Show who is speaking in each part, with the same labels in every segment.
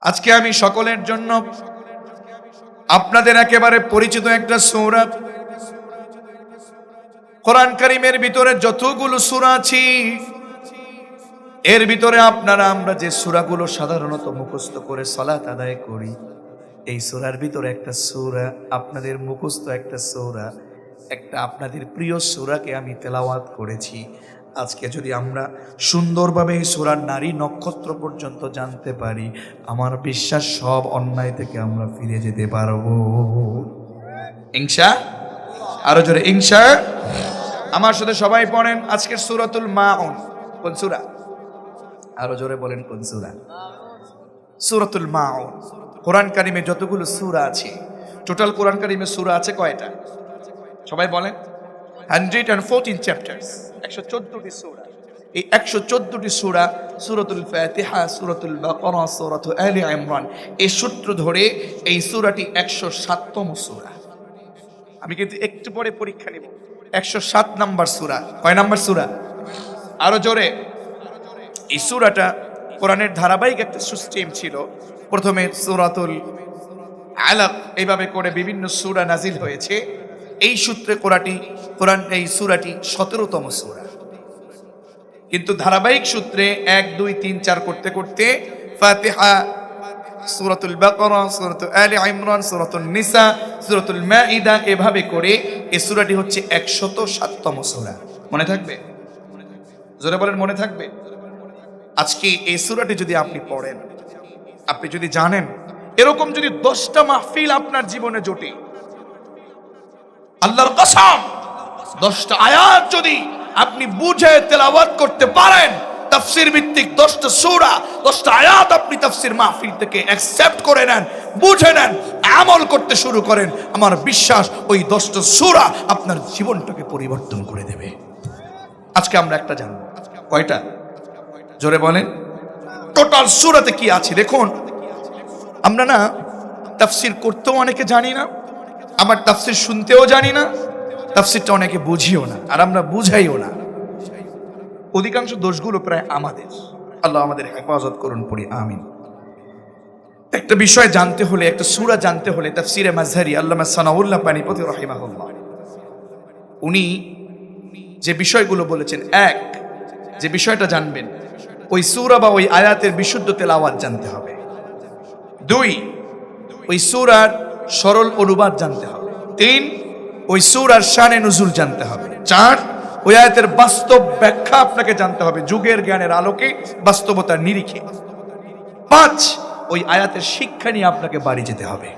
Speaker 1: আজকে আমি সকলের জন্য আপনাদের একেবারে পরিচিত একটা সূরা, কোরআন কারীমের ভিতরে যতগুলো সূরা আছে এর ভিতরে আপনারা আমরা যে সূরাগুলো সাধারণত মুখস্থ করে সালাত আদায় করি, এই সূরার ভিতরে একটা সূরা আপনাদের মুখস্থ একটা সূরা, একটা আপনাদের প্রিয় সূরাকে আমি তেলাওয়াত করেছি। আজকে যদি আমরা সুন্দরভাবে এই সূরার নারী নক্ষত্র পর্যন্ত জানতে পারি, আমার বিশ্বাস সব অন্যায় থেকে আমরা ফিরে যেতে পারবো ইনশাআল্লাহ। আরো জোরে ইনশাআল্লাহ। আমার সাথে সবাই পড়েন আজকের সূরাতুল মাউন। কোন সূরা? আরো জোরে বলেন কোন সূরা? সূরাতুল মাউন। কোরআন কারীমে যতগুলো সূরা আছে, টোটাল কোরআন কারীমে সূরা আছে কয়টা? সবাই বলেন। 114 চ্যাপ্টার্স, 114টি সূরা। এই 114টি সূরা, সূরাতুল ফাতিহা, সূরাতুল বাকারা, সূরাতুল আলে ইমরান, এই সূত্র ধরে এই সূরাটি 107তম সূরা। আমি কিন্তু একটু পরে পরীক্ষা নিব। 107 নাম্বার সূরা। কয় নাম্বার সূরা? আরো জোরে। এই সূরাটা কোরআনের ধারাবাহিক একটা সিস্টেম ছিল। প্রথমে সূরাতুল আলাক, এইভাবে করে বিভিন্ন সূরা নাজিল হয়েছে। এই সূত্রে কোরআন এই সূরাটি 17তম সূরা। কিন্তু ধারাবাহিক সূত্রে 1, 2, 3, 4 করতে করতে ফাতিহা, সূরাতুল বাকারা, সূরাতুল আলে ইমরান, সূরাতুল নিসা, সূরাতুল মাইদা, এভাবে করে এই সূরাটি হচ্ছে 107তম সূরা। মনে থাকবে? জোরে বলেন মনে থাকবে? আজকে এই সূরাটি যদি আপনি পড়েন, আপনি যদি জানেন, এরকম যদি 10টা মাহফিল আপনার জীবনে জোটে, আল্লাহর কসম 10টা আয়াত যদি আপনি বুঝে তেলাওয়াত করতে পারেন, তাফসীর ভিত্তিক 10টা সূরা, 10টা আয়াত আপনি তাফসীর মাহফিল থেকে অ্যাকসেপ্ট করে নেন, বুঝে নেন, আমল করতে শুরু করেন, আমার বিশ্বাস ওই 10টা সূরা আপনার জীবনটাকে পরিবর্তন করে দেবে। আজকে আমরা একটা জানব। কয়টা? জোরে বলেন। টোটাল সূরাতে কি আছে দেখুন। আমরা না তাফসীর করতেও অনেকে জানি না, আবার তাফসীর শুনতেও জানি না, তাফসীরটা অনেকে বুঝিও না, আর আমরা বুঝাইও না। অধিকাংশ দোষগুলো প্রায় আমাদের। আল্লাহ আমাদের হেফাজত করুন, পড়ি আমিন। একটা বিষয় জানতে হলে, একটা সূরা জানতে হলে, তাফসীরে মাযহারি আল্লামা সানাউল্লাহ পানিপতি রাহিমাহুল্লাহ উনি যে বিষয়গুলো বলেছেন, এক, যে বিষয়টা জানবেন ওই সূরা বা ওই আয়াতের বিশুদ্ধ তেলাওয়াত জানতে হবে। 2, ওই সূরার সরল অনুবাদ জানতে হবে। 3, ওই সূরার শানে নুজুল জানতে হবে। 4, ওই আয়াতের বাস্তব ব্যাখ্যা আপনাকে জানতে হবে যুগের জ্ঞানের আলোকে, বাস্তবতার নিরিখে। 5, ওই আয়াতের শিক্ষা নিয়ে আপনাকে বাড়ি যেতে হবে।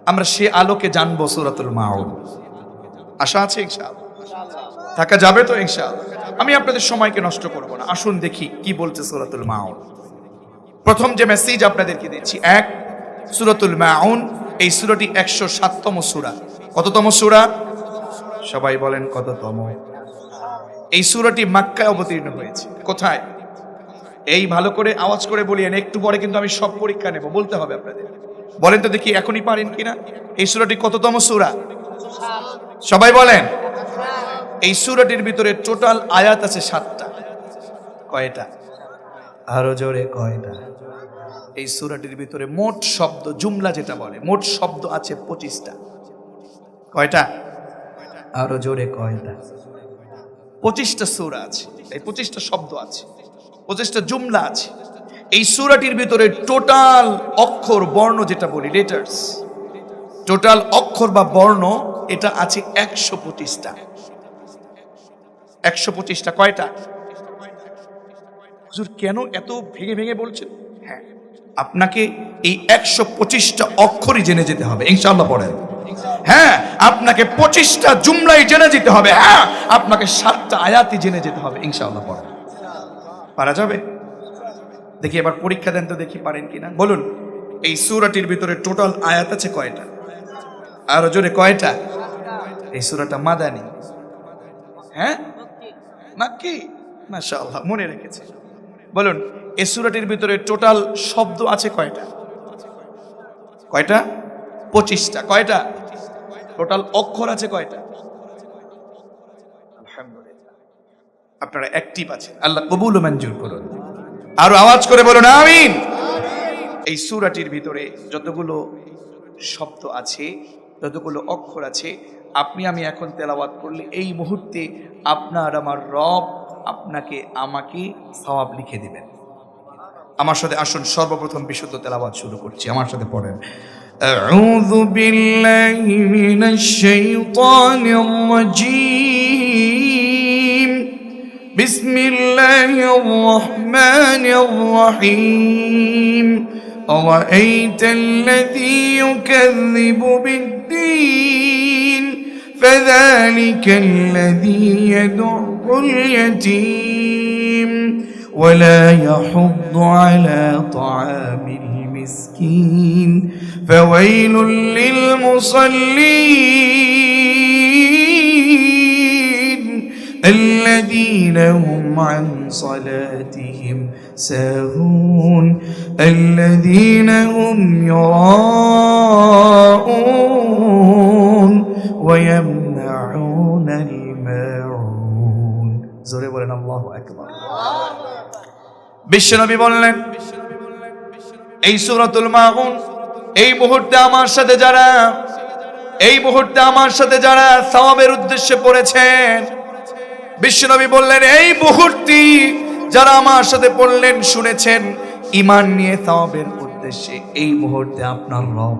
Speaker 1: আমরা সে আলোকে জানবো সূরাতুল মাউন। আশা আছে ইনশাআল্লাহ? থাকা যাবে তো ইনশাআল্লাহ? আমি আপনাদের সময়কে নষ্ট করব না, আসুন দেখি কি বলছে সূরাতুল মাউন। প্রথম যে মেসেজ আপনাদেরকে দিচ্ছি, 1, সূরাতুল মাউন এই সূরাটি 107তম সূরা। কততম সূরা? সবাই বলেন কততম? এই সূরাটি মক্কায় অবতীর্ণ হয়েছে। কোথায়? এই ভালো করে আওয়াজ করে বলিয়েন, একটু পরে কিন্তু আমি সব পরীক্ষা নেব, বলতে হবে আপনাদের। বলেন তো দেখি এখনই পারেন কিনা। এই সূরাটি কততম সূরা? সবাই বলেন। এই সূরাটির ভিতরে টোটাল আয়াত আছে 7টা। কয়টা? আরো জোরে কয়টা? এই সূরাটির ভিতরে মোট শব্দ, জুমলা যেটা বলে, মোট শব্দ আছে 25টা। কয়টা? আরো জোরে কয়টা? 25টা সূরা আছে, এই 25টা শব্দ আছে, 25টা জুমলা আছে। এই সূরাটির ভিতরে টোটাল অক্ষর বর্ণ যেটা বলি, লেটার্স, টোটাল অক্ষর বা বর্ণ এটা আছে 125টা। 125টা। কয়টা? হুজুর কেন এত ভেঙে ভেঙে বলছেন? হ্যাঁ, আপনাকে এই 125টা অক্ষরই জেনে যেতে হবে ইনশাআল্লাহ। পড়েন। হ্যাঁ, আপনাকে 25টা জুমলাই জেনে যেতে হবে। হ্যাঁ, আপনাকে 7টা আয়াতই জেনে যেতে হবে ইনশাআল্লাহ। পড়েন। পারা যাবে? দেখি এবার পরীক্ষা দেন তো দেখি পারেন কিনা। বলুন, এই সূরাটির ভিতরে টোটাল আয়াত আছে কয়টা? আরো জোরে কয়টা? এই সূরাটা মাদানী। হ্যাঁ, মাক্কি। মাশাআল্লাহ, মনে রেখেছে। বলুন, এই সূরাটির ভিতরে টোটাল শব্দ আছে কয়টা? কয়টা? 25টা। কয়টা? টোটাল অক্ষর আছে কয়টা? আলহামদুলিল্লাহ, আপনারা অ্যাক্টিভ আছেন, আল্লাহ কবুল ও মঞ্জুর করুন। আরো আওয়াজ করে বলুন আমিন। এই সূরাটির ভিতরে যতগুলো শব্দ আছে, যতগুলো অক্ষর আছে, আপনি আমি এখন তেলাওয়াত করলে এই মুহূর্তে আপনার আমার রব আপনাকে আমাকে সওয়াব লিখে দিবেন। আমার সাথে আসুন, সর্বপ্রথম বিশুদ্ধ তেলাওয়াত শুরু করছি, আমার সাথে পড়েন। আউযু বিল্লাহি মিনাশ শাইতানির রাজীম। বিসমিল্লাহির রহমানির রহিম। আরাআইতাল্লাযী ইউকাযযিবু বিদ্দীন ফাযালিকাল্লাযী ইয়াদু'উল ইয়াতীম ولا يحض على طعام المسكين فويل للمصلين الذين هم عن صلاتهم ساهون الذين هم يراءون ويمنعون الماعون زوري بولن الله أكبر। বিশ্বনবী বললেন, এই সূরাতুল মাউন এই মুহূর্তে আমার সাথে যারা সওয়াবের উদ্দেশ্যে পড়েছেন, বিশ্বনবী বললেন এই মুহূর্তে যারা আমার সাথে পড়লেন, শুনেছেন ঈমান নিয়ে সওয়াবের উদ্দেশ্যে, এই মুহূর্তে আপনার রব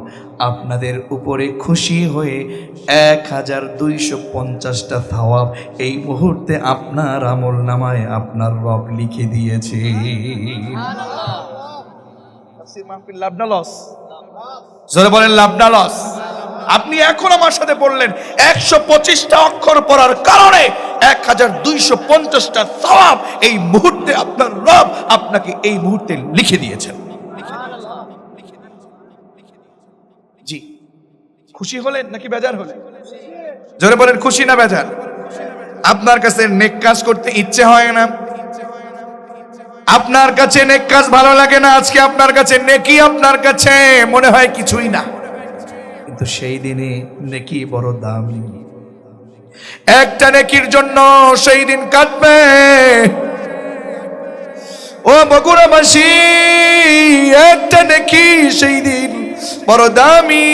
Speaker 1: আপনাদের উপরে খুশি হয়ে 1250টা সওয়াব এই মুহূর্তে আপনার আমলনামায় আপনার রব লিখে দিয়েছে। তাফসীর মাহফিল লাভ না লস? জোরে বলেন লাভ না লস? আপনি এখন আমার সাথে বললেন 125টা অক্ষর পড়ার কারণে 1250টা সওয়াব এই মুহূর্তে আপনার রব আপনাকে এই মুহূর্তে লিখে দিয়েছেন। জি, খুশি হলেন নাকি বেজার হলেন? জোরে বলেন খুশি না বেজার? আপনার কাছে নেক কাজ করতে ইচ্ছে হয় না? আপনার কাছে নেক কাজ ভালো লাগে না? আজকে আপনার কাছে নেকি আপনার কাছে মনে হয় কিছুই না, কিন্তু সেই দিনে নেকি বড় দামি। একটা নেকির জন্য সেই দিন কাটবে। ও বগুড়াবাসী, একটা নেকি সেই দিন বড় দামি।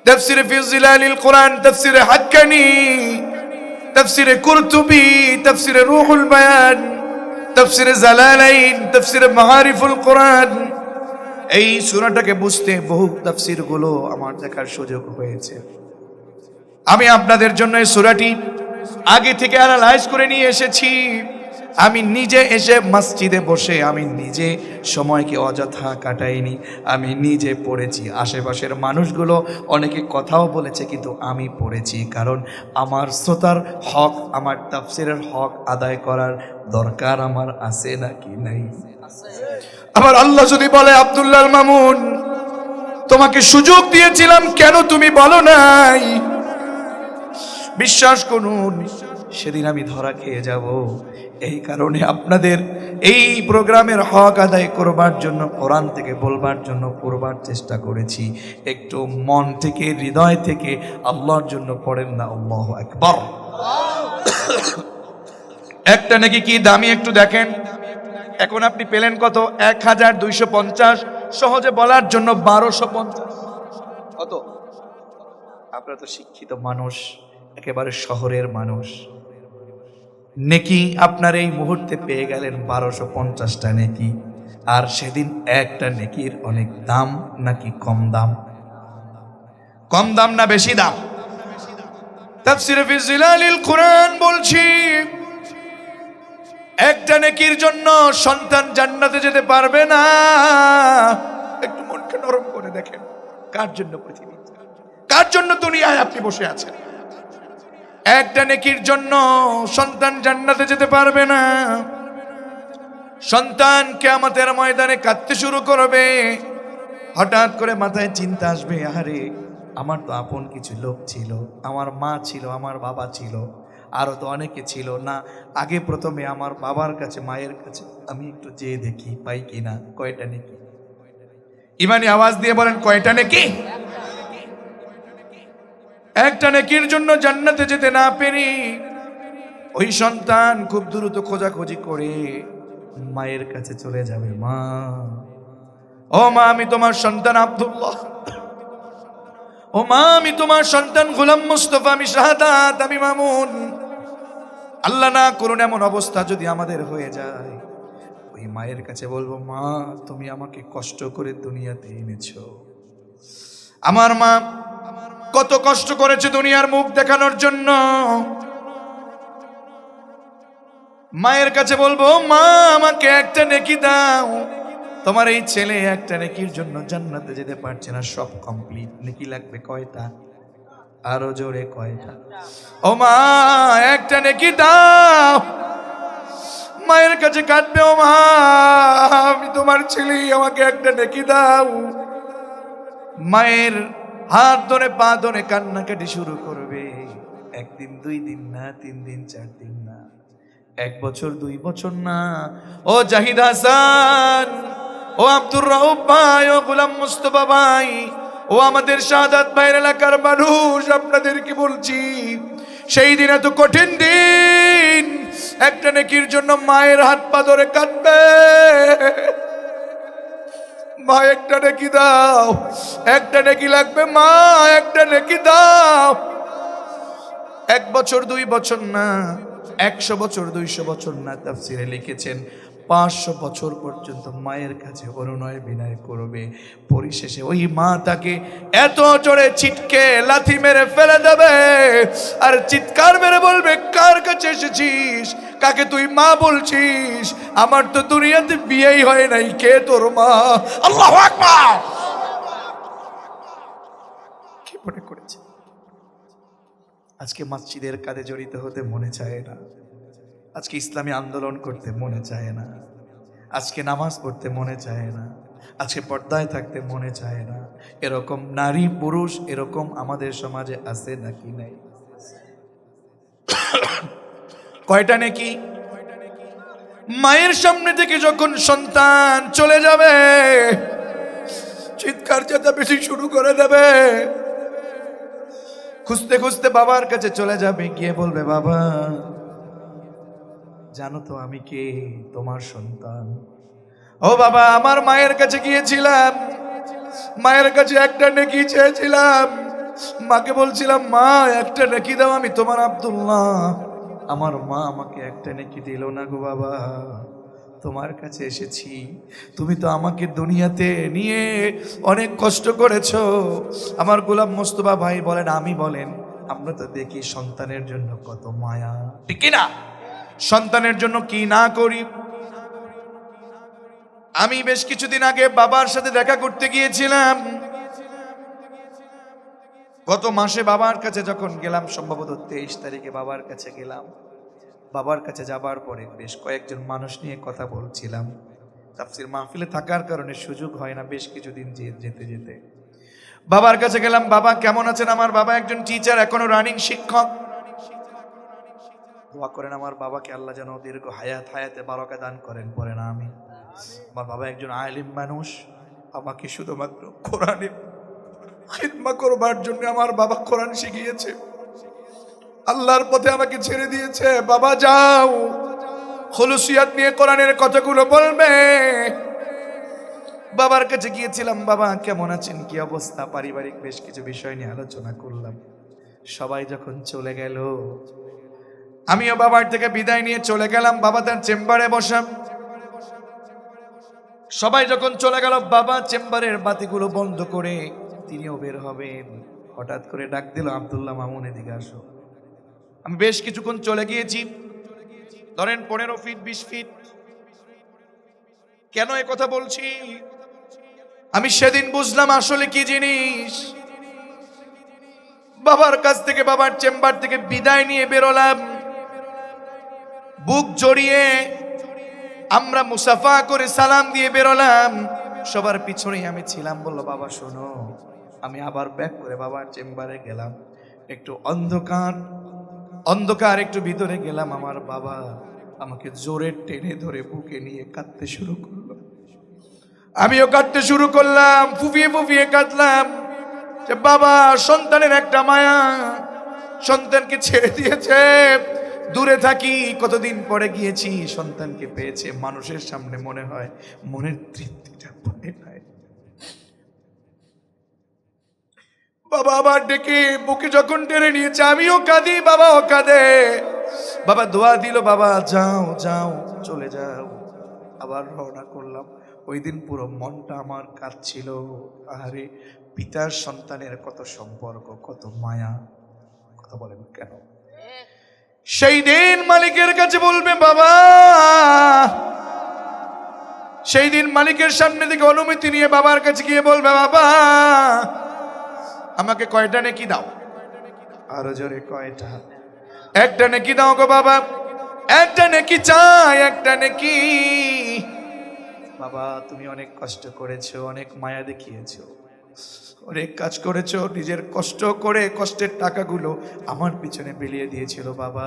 Speaker 1: তাফসীরে ফি জিলালিল কোরআন, তাফসীরে হাক্কানি, তাফসীরে কুরতুবী, তাফসীরে রুহুল বায়ান, তাফসীরে জালালাইন, তাফসীরে মাআরিফুল কোরআন, এই সূরাটাকে বুঝতে বহু তাফসীরগুলো আমার দেখার সুযোগ হয়েছে। আমি আপনাদের জন্য এই সূরাটি আগে থেকে অ্যানালাইজ করে নিয়ে এসেছি। আমি নিজে এসে মসজিদে বসে আমি নিজে সময়কে অযথা কাটাইনি, আমি নিজে পড়েছি। আশেপাশের মানুষগুলো অনেকে কথাও বলেছে, কিন্তু আমি পড়েছি, কারণ আমার শ্রোতার হক, আমার তাফসীরের হক আদায় করার দরকার আমার আছে নাকি নাই? আবার আল্লাহ যদি বলে, আব্দুল্লাহ মামুন তোমাকে সুযোগ দিয়েছিলাম, কেন তুমি বলো নাই? বিশ্বাস করুন, সেদিন আমি ধরা খেয়ে যাব। এই কারণে আপনাদের এই প্রোগ্রামের হক আদায় করবার জন্য, কোরআন থেকে বলবার জন্য করবার চেষ্টা করেছি। একটু মন থেকে, হৃদয় থেকে আল্লাহর জন্য পড়েন না আল্লাহু আকবার। একটা নাকি কি দামি একটু দেখেন। এখন আপনি পেলেন কত? 1250। সহজে বলার জন্য 1250। কত? আপনারা তো শিক্ষিত মানুষ, একেবারে শহরের মানুষ। নেকি আপনার এই মুহূর্তে পেয়ে গেলেন 1250টা নেকি। আর সেদিন একটা নেকির অনেক দাম নাকি কম দাম? কম দাম না বেশি দাম? তাফসীরে ফি জিলালিল কোরআন বলছি, একটা নেকির জন্য সন্তান জান্নাতে যেতে পারবে না। একটু মনকে নরম করে দেখেন, কার জন্য পৃথিবী, কার জন্য দুনিয়ায় আপনি বসে আছেন? একটা নেকির জন্য সন্তান জান্নাতে যেতে পারবে না। সন্তান কিয়ামতের ময়দানে কাঁদতে শুরু করবে। হঠাৎ করে মাথায় চিন্তা আসবে, আরে আমার তো আপন কিছু লোক ছিল, আমার মা ছিল, আমার বাবা ছিল, আরো তো অনেকে ছিল না। আগে প্রথমে আমার বাবার কাছে, মায়ের কাছে আমি একটু যেয়ে দেখি পাই কিনা। কয়টা নেকি? ইমানি আওয়াজ দিয়ে বলেন, কয়টা নেকি? একটা নেকির জন্য জান্নাতে যেতে না পেরে ওই সন্তান খুব দ্রুত খোঁজাখুঁজি করে মায়ের কাছে চলে যাবে, মা ও মা আমি তোমার সন্তান আব্দুল্লাহ, ও মা আমি তোমার সন্তান গোলাম মুস্তাফা, আমি শাহাদাত, আমি মামুন। আল্লাহ না করুন এমন অবস্থা যদি আমাদের হয়ে যায়, ওই মায়ের কাছে বলবো, মা তুমি আমাকে কষ্ট করে দুনিয়াতে এনেছো। আমার মা কত কষ্ট করেছে দুনিয়ার মুখ দেখানোর জন্য। মায়ের কাছে বলবো, মা আমাকে একটা নেকি দাও। তোমার এই ছেলে একটা নেকির জন্য জান্নাতে যেতে পারছে না, সব কমপ্লিট, নেকি লাগবে কয়টা? আরো জোরে কয়টা? ও মা একটা নেকি দাও। মায়ের কাছে কাঁদবে, ও মা আমি তোমার ছেলে, আমাকে একটা নেকি দাও। মায়ের হাত ধরে পা ধরে কান্নাকাটি শুরু করবে। একদিন 2 দিন না, 3 দিন 4 দিন না, 1 বছর 2 বছর না। ও জাহিদ হাসান, ও আব্দুর রউফ ভাই, ও গোলাম মুস্তাফা ভাই, ও আমাদের শাহাদাত ভাইয়ের এলাকার মানুষ, আপনাদেরকে বলছি সেই দিন এত কঠিন দিন, একটা নেকির জন্য মায়ের হাত পা ধরে কাঁদবে। মা একটা নেকি দাও, একটা নেকি লাগবে, মা একটা নেকি দাও। 1 বছর 2 বছর না, 100 বছর 200 বছর না, তাফসীরে লিখেছেন 500 বছর পর্যন্ত মায়ের কাছে অনুনয় বিনয় করবে। পরিশেষে ওই মা তাকে এত জোরে ছিটকে লাথি মেরে ফেলে দেবে, আর চিৎকার মেরে বলবে, কার কাছে এসেছিস, কাকে তুই মা বলছিস? আমার তো দুনিয়াতে বিয়েই হয় নাই, কে তোর মা? আল্লাহু আকবার। কি মনে করেছে আজকে মসজিদের কাজে জড়িত হতে মনে চায় না, আজকে ইসলামী আন্দোলন করতে মনে চায় না, আজকে নামাজ পড়তে মনে চায় না, আজকে পর্দায় থাকতে মনে চায় না? এরকম নারী পুরুষ এরকম আমাদের সমাজে আছে নাকি নাই? কয়টা নাকি? মায়ের সামনে থেকে যখন সন্তান চলে যাবে, চিৎকার চেঁচামেচি শুরু করে দেবে, খুঁজতে খুঁজতে বাবার কাছে চলে যাবে, গিয়ে বলবে, বাবা জানো তো আমি কে? তোমার সন্তান। ও বাবা, আমার মায়ের কাছে গিয়েছিলাম, মায়ের কাছে একটা নেকি চেয়েছিলাম, মাকে বলছিলাম, মা একটা নেকি দাও, আমি তোমার আব্দুল্লাহ। আমার মা আমাকে একটা নেকি দিল না গো বাবা, তোমার কাছে এসেছি। তুমি তো আমাকে দুনিয়াতে নিয়ে অনেক কষ্ট করেছো। আমার গোলাম মুস্তাফা ভাই বলেন, আমি বলেন, আমরা তো দেখি সন্তানের জন্য কত মায়া, ঠিক না? সন্তানের জন্য কি না করি। আমি বেশ কিছুদিন আগে বাবার সাথে দেখা করতে গিয়েছিলাম। গত মাসে বাবার কাছে যখন গেলাম, সম্ভবত 23 তারিখে বাবার কাছে গেলাম। বাবার কাছে যাবার পরে বেশ কয়েকজন মানুষ নিয়ে কথা বলছিলাম। তাফসীর মাহফিলে থাকার কারণে সুযোগ হয় না বেশ কিছুদিন যেতে যেতে। বাবার কাছে গেলাম, বাবা কেমন আছেন? আমার বাবা একজন টিচার, এখনো রানিং শিক্ষক। দোয়া করেন আমার বাবাকে আল্লাহ যেন দীর্ঘ হায়াতে বারাকা দান করেন, পড়েন আমি। আমার বাবা একজন আলেম মানুষ, আমাকে শুধুমাত্র কোরআনের খিদমত করবার জন্য আমার বাবা কোরআন শিখিয়েছে, আল্লাহর পথে আমাকে ছেড়ে দিয়েছে। বাবা যাও, খুলুসিয়াত নিয়ে কোরআনের কথাগুলো বলবে। বাবার কাছে গিয়েছিলাম, বাবা কেমন আছেন, কি অবস্থা, পারিবারিক বেশ কিছু বিষয় নিয়ে আলোচনা করলাম। সবাই যখন চলে গেল, আমিও বাবার থেকে বিদায় নিয়ে চলে গেলাম। বাবা তার চেম্বারে বসা। সবাই যখন চলে গেল, বাবা চেম্বারের বাতিগুলো বন্ধ করে তিনিও বের হবেন, হঠাৎ করে ডাক দিল, আব্দুল্লাহ মামুন এদিকে আসো। আমি বেশ কিছুক্ষণ চলে গিয়েছি, ধরেন 15 ফিট 20 ফিট। কেন এ কথা বলছি? আমি সেদিন বুঝলাম আসলে কি জিনিস। বাবার কাছ থেকে, বাবার চেম্বার থেকে বিদায় নিয়ে বেরোলাম, বুক জড়িয়ে আমরা মুসাফা করে সালাম দিয়ে বেরোলাম। সবার পিছনেই আমি ছিলাম। বলল, বাবা শোনো। আমি আবার ব্যাক করে বাবার চেম্বারে গেলাম, একটু অন্ধকার একটু ভিতরে গেলাম। আমার বাবা আমাকে জোরে টেনে ধরে বুকে নিয়ে কাঁদতে শুরু করলো, আমিও কাঁদতে শুরু করলাম, ফুফিয়ে ফুফিয়ে কাঁদলাম যে বাবা সন্তানের একটা মায়া, সন্তানকে ছেড়ে দিয়েছে, দূরে থাকি, কতদিন পরে গিয়েছি, সন্তানকে পেয়েছে, মানুষের সামনে মনে হয় মনের তৃপ্তিটা পায় নাই। বাবা আবার ডেকে বুকে যখন টেনে নিয়েছে, আমিও কাঁদি, বাবাও কাঁদে। বাবা দোয়া দিল, বাবা যাও যাও চলে যাও। আবার রওনা করলাম। ওই দিন পুরো মনটা আমার কাঁদছিল। আরে পিতার সন্তানের কত সম্পর্ক, কত মায়া, কথা বলেন কেন? সেই দিন মালিকের কাছে বলবে বাবা, সেই দিন মালিকের সামনে থেকে অনুমতি নিয়ে বাবার কাছে গিয়ে বলবে বাবা আমাকে কয়টা নেকি দাও। আরো জোরে কয়টা? একটা নেকি দাও গো বাবা, একটা নেকি চাই, একটা নেকি। বাবা তুমি অনেক কষ্ট করেছো, অনেক মায়া দেখিয়েছো, অনেক কাজ করেছো, নিজের কষ্ট করে কষ্টের টাকাগুলো আমার পিছনে বিলিয়ে দিয়েছিল। বাবা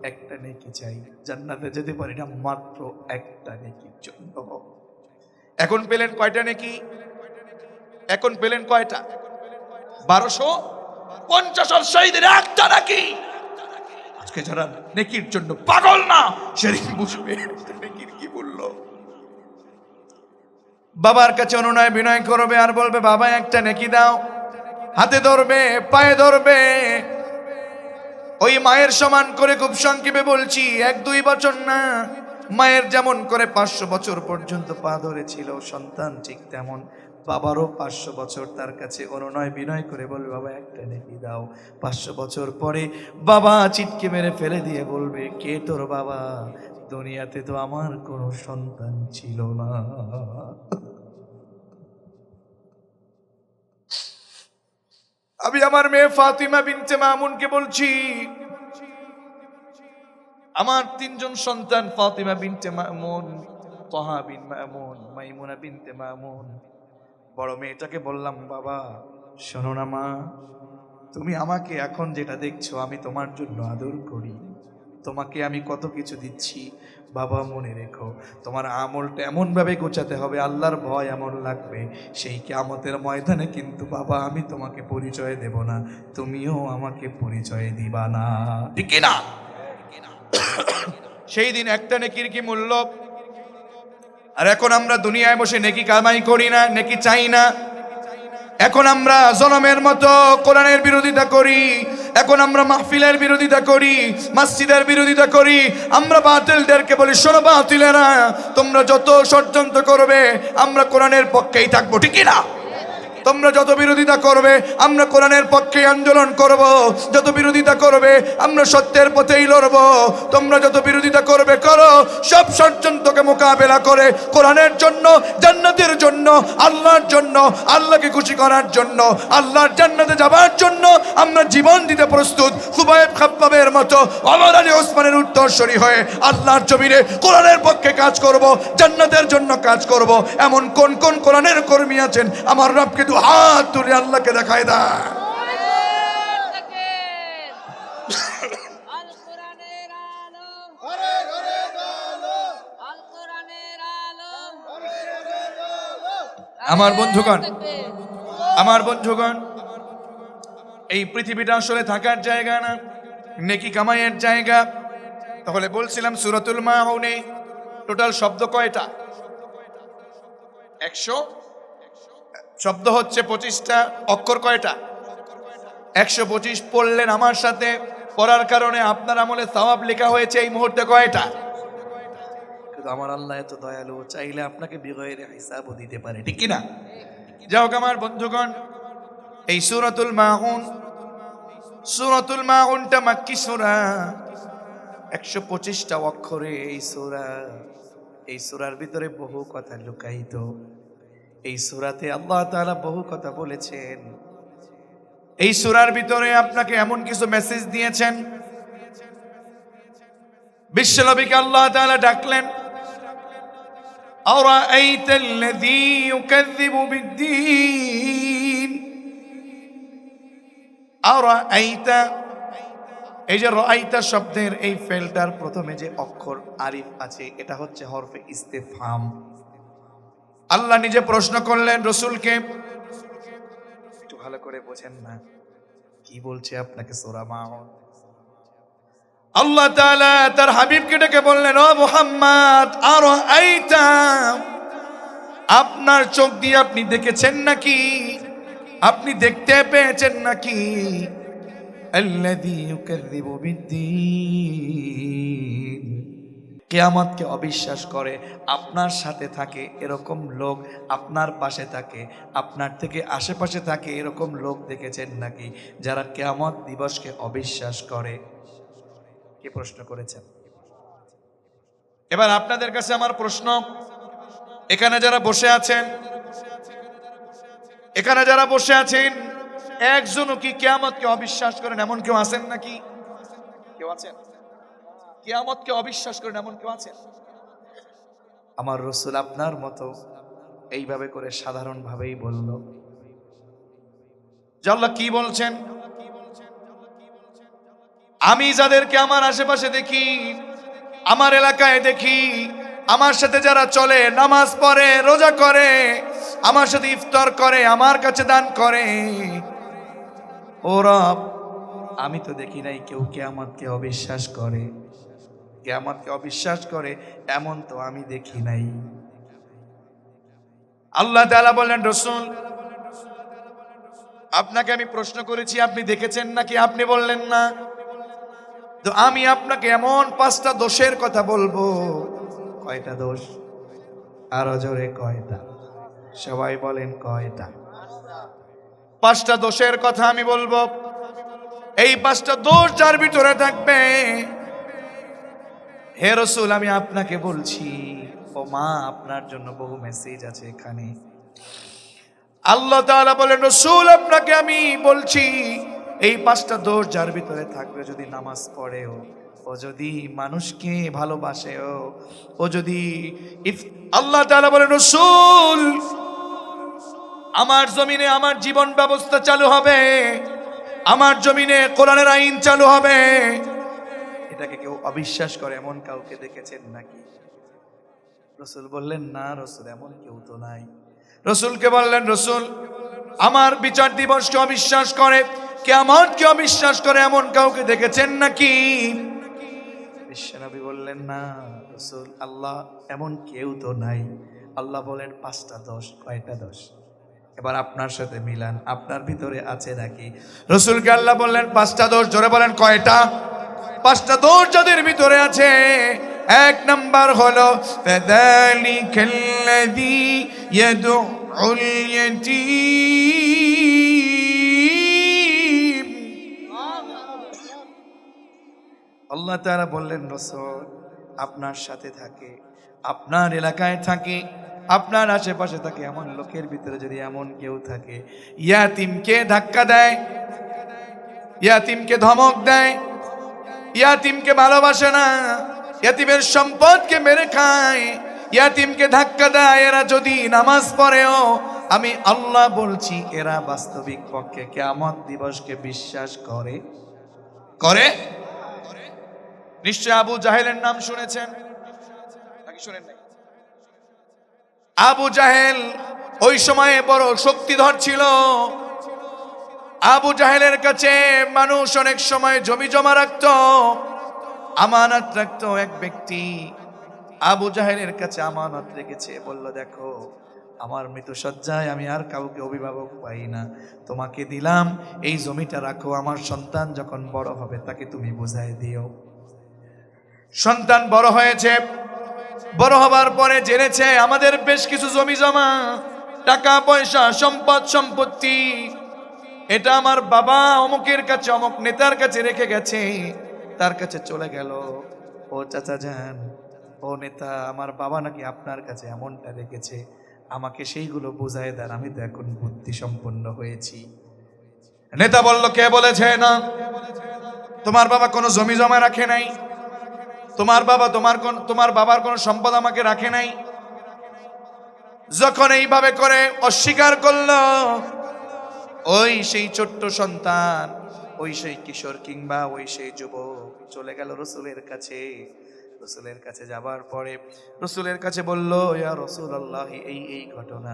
Speaker 1: একটা নেকি চাই, জান্নাতে যেতে পারি না মাত্র একটা নেকির জন্য। এখন পেলেন কয়টা নেকি? এখন পেলেন কয়টা? 1250 শহীদের একটা নাকি। আজকে যারা নেকির জন্য পাগল না, সেদিন বুঝবে নেকির কি বললো। বাবার কাছে অনুনয় বিনয় করবে আর বলবে বাবা একটা নেকি দাও। হাতে ধরবে, পায়ে ধরবে, ওই মায়ের সমান করে, খুব সংক্ষেপে বলছি, 1-2 বছর না, মায়ের যেমন করে 500 বছর পর্যন্ত পা ধরেছিল সন্তান, ঠিক তেমন বাবারও 500 বছর তার কাছে অনুনয় বিনয় করে বলবে বাবা একটা নেকি দাও। 500 বছর পরে বাবা চিৎকে মেরে ফেলে দিয়ে বলবে কে তোর বাবা? দুনিয়াতে তো আমার কোনো সন্তান ছিল না। আমি আমার মেয়ে ফাতিমা বিনতে মামুনকে বলছি, আমার 3 জন সন্তান, ফাতিমা বিনতে মামুন, তাহা বিন মামুন, মাইমুনা বিনতে মামুন। বড় মেয়েটাকে বললাম বাবা শোনো না মা, তুমি আমাকে এখন যেটা দেখছো আমি তোমার জন্য আদর করি, তোমাকে আমি কত কিছু দিচ্ছি। বাবা মনে রেখো তোমার আমলটা এমন ভাবে গোছাতে হবে, আল্লাহর ভয় এমন লাগবে, সেই কিয়ামতের ময়দানে কিন্তু বাবা আমি তোমাকে পরিচয় দেব না, তুমিও আমাকে পরিচয় দিবা না, ঠিক না? সেই দিন একটা নেকির কি মূল্য। আর এখন আমরা দুনিয়ায় বসে নেকি কামাই করি না, নেকি চাই না। এখন আমরা জনমের মতো কোরআনের বিরোধিতা করি, এখন আমরা মাহফিলের বিরোধিতা করি, মসজিদের বিরোধিতা করি। আমরা বাতিলদেরকে বলি শোনো বাতিলেরা, তোমরা যত ষড়যন্ত্র করবে আমরা কোরআনের পক্ষেই থাকবো, ঠিক না? তোমরা যত বিরোধিতা করবে আমরা কোরআনের পক্ষে আন্দোলন করব, যত বিরোধিতা করবে আমরা সত্যের পথেই লড়ব। তোমরা যত বিরোধিতা করবে করো, সব ষড়যন্ত্রকে মোকাবেলা করে কোরআনের জন্য, জান্নাতের জন্য, আল্লাহর জন্য, আল্লাহকে খুশি করার জন্য, আল্লাহর জান্নাতে যাবার জন্য আমরা জীবন দিতে প্রস্তুত। খুবাইব খাব্বাবের মতো, ওমর আলী ওসমানের উত্তরসূরি হয়ে আল্লাহর জমিনে কোরআনের পক্ষে কাজ করব, জান্নাতের জন্য কাজ করব। এমন কোন কোন কোরআনের কর্মী আছেন আমার রবকে হাত তুলে আল্লাহকে দেখায় দেয়। আমার বন্ধুগণ, আমার বন্ধুগণ, এই পৃথিবীটা আসলে থাকার জায়গা না, নেকি কামাইয়ের জায়গা। তাহলে বলছিলাম সূরাতুল মাউনে টোটাল শব্দ কয়টা? 100 শব্দ হচ্ছে 25টা, অক্ষর কয়টা? 125 পড়লেন আমার সাথে, পড়ার কারণে আপনার আমলে সওয়াব লেখা হয়েছে এই মুহূর্তে কয়টা? কিন্তু আমার আল্লাহ এত দয়ালু, চাইলে আপনাকে বিগয়রে হিসাবও দিতে পারে, ঠিক কি না? যাই হোক আমার বন্ধুগণ, এই সূরাতুল মাউন, সূরাতুল মাউনটা মাক্কি সূরা, 125টা অক্ষরে এই সূরা। এই সূরার ভিতরে বহু কথা লুকায়িত। এই সূরাতে আল্লাহ তাআলা বহু কথা বলেছেন। এই সূরার ভিতরে আপনাকে এমন কিছু মেসেজ দিয়েছেন। বিশ্বনবীকে আল্লাহ তাআলা ডাকলেন, আরাআইতাল্লাযী ইউকাযযিবু বিদ্দীন। আরাআইতা, এই যে রাআইতা শব্দের এই ফেলটার প্রথমে যে অক্ষর আলিফ আছে, এটা হচ্ছে হরফে ইস্তেফহাম। আল্লাহ নিজে প্রশ্ন করলেন রাসূলকে, একটু ভালো করে বোঝেন না কি বলছে আপনাকে সূরা মাউন। আল্লাহ তাআলা তার হাবিবকে ডেকে বললেন, ও মুহাম্মদ, আরাআইতা, আপনার চোখ দিয়ে আপনি দেখেছেন নাকি, আপনি দেখতে পেয়েছেন নাকি, আল্লাযী ইউকাযযিবু বিদ্দীন, কিয়ামতকে অবিশ্বাস করে, আপনার সাথে থাকে এরকম লোক, আপনার পাশে থাকে, আপনার থেকে আশেপাশে থাকে এরকম লোক দেখেছেন নাকি যারা কিয়ামত দিবসকে অবিশ্বাস করে? কি প্রশ্ন করেছেন? এবার আপনাদের কাছে আমার প্রশ্ন, এখানে যারা বসে আছেন, এখানে যারা বসে আছেন, একজনও কি কিয়ামতকে অবিশ্বাস করেন এমন কেউ আছেন নাকি? কেউ আছেন কিয়ামতকে অবিশ্বাস করেন এমন কেউ আছেন? আমার রাসূল আপনার মতো এইভাবে করে সাধারণ ভাবেই বলল যে আল্লাহ কি বলছেন, আমি যাদেরকে আমার আশেপাশে দেখি, আমার এলাকায় দেখি, আমার সাথে যারা চলে, নামাজ পড়ে, রোজা করে, আমার সাথে ইফতার করে, আমার কাছে দান করে, ও রব, আমি তো দেখি নাই কেউ কিয়ামতকে অবিশ্বাস করে। কিয়ামতকে অবিশ্বাস করে এমন তো আমি দেখি নাই। আল্লাহ তাআলা বললেন, রাসূল, আপনাকে আমি প্রশ্ন করেছি, আপনি দেখেছেন নাকি? আপনি বললেন না। তো আমি আপনাকে এমন 5টা দোষের কথা বলবো। কয়টা দোষ? আরো জোরে কয়টা? সবাই বলেন কয়টা? 5টা দোষের কথা আমি বলবো। এই 5টা দোষ যার ভিতরে থাকবে, হে রাসূল, আমি আপনাকে বলছি, ও মা, আপনার জন্য বহু মেসেজ আছে এখানে। আল্লাহ তাআলা বলেন, রাসূল, আপনাকে আমি বলছি, এই 5টা দোষ যার ভিতরে থাকবে, যদি নামাজ পড়েও, ও যদি মানুষকে ভালোবাসেও, ও যদি আল্লাহ তাআলা বলেন, রাসূল, আমার জমিনে আমার জীবন ব্যবস্থা চালু হবে, আমার জমিনে কোরআনের আইন চালু হবে। এটাকে কেউ অবিশ্বাস করে এমন কাউকে দেখেছেন নাকি? রাসূল বললেন, না রাসূল, এমন কেউ তো নাই। রাসূলকে বললেন, রাসূল, আমার বিচার দিবসকে অবিশ্বাস করে, কিয়ামতকে অবিশ্বাস করে এমন কাউকে দেখেছেন নাকি? বিশ্বনবী বললেন, না রাসূল, আল্লাহ, এমন কেউ তো নাই। আল্লাহ বলেন 5টা দোষ। কয়টা দোষ? এবার আপনার সাথে মিলান, আপনার ভিতরে আছে নাকি? রাসূলকে আল্লাহ বললেন 5টা দোষ। জোরে বলেন কয়টা? 5টা দোষ যাদের ভিতরে আছে, 1 নাম্বার হলো ফাযালিকাল্লাযী ইয়াদউল ইয়াতীম। আল্লাহ তাআলা বললেন, রাসূল, আপনার সাথে থাকে, আপনার এলাকায় থাকে, আপনার আশেপাশে থাকে এমন লোকের ভিতরে যদি এমন কেউ থাকে, ইয়াতিমকে ধাক্কা দেয়, ইয়াতিমকে ধমক দেয়, ইয়াতিমকে ভালোবাসে না, ইয়াতিমের সম্পদকে মেরে খায়, ইয়াতিমকে ধাক্কা দেয়, এরা যদি নামাজ পড়েও, আমি আল্লাহ বলছি এরা বাস্তবিক পক্ষে কিয়ামত দিবসকে বিশ্বাস করে। নিশ্চয় আবু জাহেলের নাম শুনেছেন নাকি শুনেন নাই? আবু জাহেল ওই সময়ে বড় শক্তিধর ছিল। আবু জাহেলের কাছে মানুষ অনেক সময় জমি জমা রাখত, আমানত রাখত। এক ব্যক্তি আবু জাহেলের কাছে আমানত রেখেছে, বলল, দেখো, আমার মৃত্যুশয্যায় আমি আর কাউকে অভিভাবক পাই না, তোমাকে দিলাম, এই জমিটা রাখো, আমার সন্তান যখন বড় হবে তাকে তুমি বুঝাই দিও। সন্তান বড় হয়েছে, বড় হবার পরে জেনেছে আমাদের বেশ কিছু জমি জমা, টাকা পয়সা, সম্পদ সম্পত্তি, এটা আমার বাবা অমুকের কাছে, অমুক নেতার কাছে রেখে গেছে। তার কাছে চলে গেল, ও চাচা যান, ও নেতা, আমার বাবা নাকি আপনার কাছে এমনটা রেখেছে, আমাকে সেইগুলো বুঝায় দেন, আমি তো এখন বুদ্ধি সম্পন্ন হয়েছি। নেতা বলল, কে বলেছে? না, তোমার বাবা কোনো জমি জমা রাখে নাই, তোমার বাবার কোনো সম্পদ আমাকে রাখে নাই। যখন এইভাবে করে অস্বীকার করলো, ওই সেই ছোট্ট সন্তান, ওই সেই কিশোর কিংবা ওই সেই যুবক চলে গেল রাসূলের কাছে। রসুলের কাছে যাবার পরে রসুলের কাছে বলল, ইয়া রাসূলুল্লাহ, এই ঘটনা।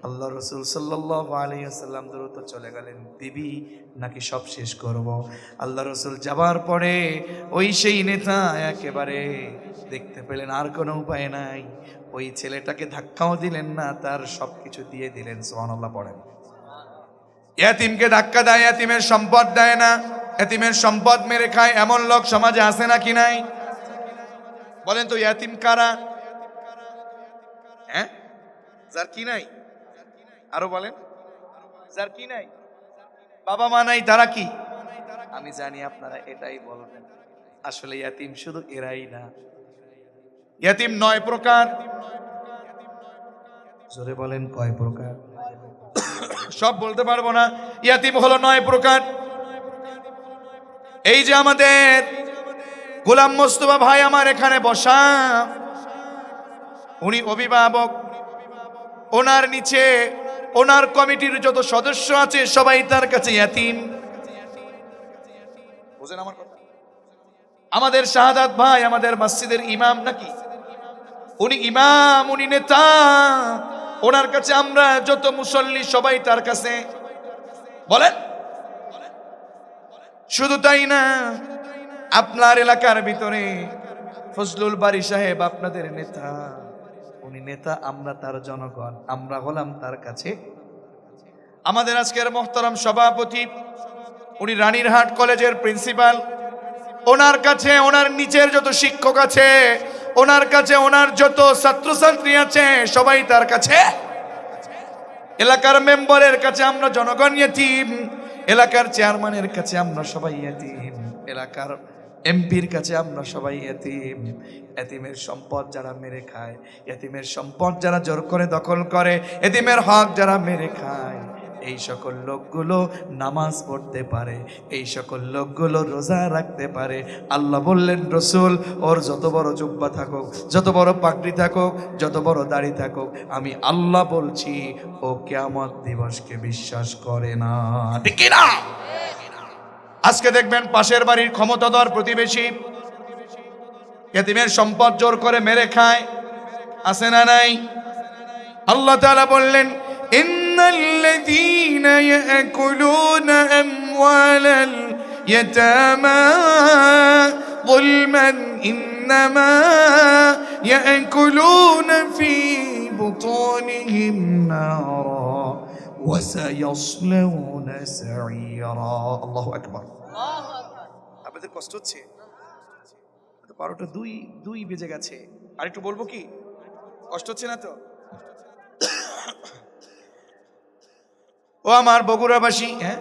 Speaker 1: আল্লাহ রসুল সাল্লাল্লাহু আলাইহি ওয়াসাল্লাম দ্রুত চলে গেলেন, দিবি নাকি সব শেষ করব? আল্লাহ রসুল যাবার পরে ওই সেই নেতা একেবারে দেখতে পেলেন আর কোনো উপায় নাই, ওই ছেলেটাকে ধাক্কাও দিলেন না, তার সবকিছু দিয়ে দিলেন। সুবহানাল্লাহ পড়েন। ইয়াতিমকে ধাক্কা দেয়, ইয়াতিমের সম্পদ দেয় না, ইয়াতিমের সম্পদ মেরে খায়, এমন লোক সমাজে আছে নাকি নাই? বলেন তো ইয়াতিম কারা? হ্যাঁ, যার কি নাই? আরো বলেন, যার কি নাই, বাবা মা নাই, তারা কি? আমি জানি আপনারা এটাই বলবেন, আসলে ইয়াতিম শুধু এরাই না। ইয়াতিম 9 প্রকার। জোরে বলেন, কয় প্রকার? সব বলতে পারবো না। ইয়াতিম হলো 9 প্রকার। এই যে আমাদের গোলাম মোস্তফা ভাই আমার এখানে বসা, উনি অভিভাবক, ওনার নিচে ওনার কমিটির যত সদস্য আছে সবাই তার কাছে ইয়াতিম। বুঝেন আমার কথা? আমাদের শাহাদাত ভাই আমাদের মসজিদের ইমাম নাকি? উনি ইমাম, উনি নেতা, ওনার কাছে আমরা যত মুসল্লি সবাই তার কাছে। বলেন, শুধু তাই না, আপনার এলাকার ভিতরে ফজলুল বারী সাহেব আপনাদের নেতা, উনি নেতা, আমরা তার জনগণ, আমরা হলাম তার কাছে। আমাদের আজকের মোহতারাম সভাপতি, উনি রানীরহাট কলেজের প্রিন্সিপাল, ওনার কাছে ওনার নিচের যত শিক্ষক আছে, ওনার কাছে ওনার যত ছাত্রছাত্রী আছে সবাই তার কাছে। এলাকার মেম্বারের কাছে আমরা জনগণ ইয়াতিম, এলাকার চেয়ারম্যানের কাছে আমরা সবাই ইয়াতিম, এলাকার এমপির কাছে আমরা সবাই ইয়াতিম। ইয়াতিমের সম্পদ যারা মেরে খায়, ইয়াতিমের সম্পদ যারা জোর করে দখল করে, ইয়াতিমের হক যারা মেরে খায়, এই সকল লোকগুলো নামাজ পড়তে পারে, এই সকল লোকগুলো রোজা রাখতে পারে। আল্লাহ বললেন, রসুল, ওর যত বড় জুব্বা থাকুক, যত বড় পাগড়ি থাকুক, যত বড় দাড়ি থাকুক, আমি আল্লাহ বলছি ও কিয়ামত দিবসকে বিশ্বাস করে না। ঠিক না? আজকে দেখবেন পাশের বাড়ির ক্ষমতাধর প্রতিবেশী ইয়াতিমের সম্পদ জোর করে মেরে খায়, আছে না নাই? আল্লাহ তাআলা বললেন, ইন্নাল্লাযীনা ইয়াকুলুনা আমওয়ালাল ইয়াতামা যুলমান ইন্নামা ইয়াকুলুনা ফী বুতুনিহিম নারা ওয়া সায়াসলাউনা সাঈরা। আল্লাহু আকবার। আপনাদের কষ্ট হচ্ছে? 12টা 2 বেজে গেছে, আর একটু বলবো কি? কষ্ট হচ্ছে না তো? ও আমার বগুড়াবাসী, হ্যাঁ,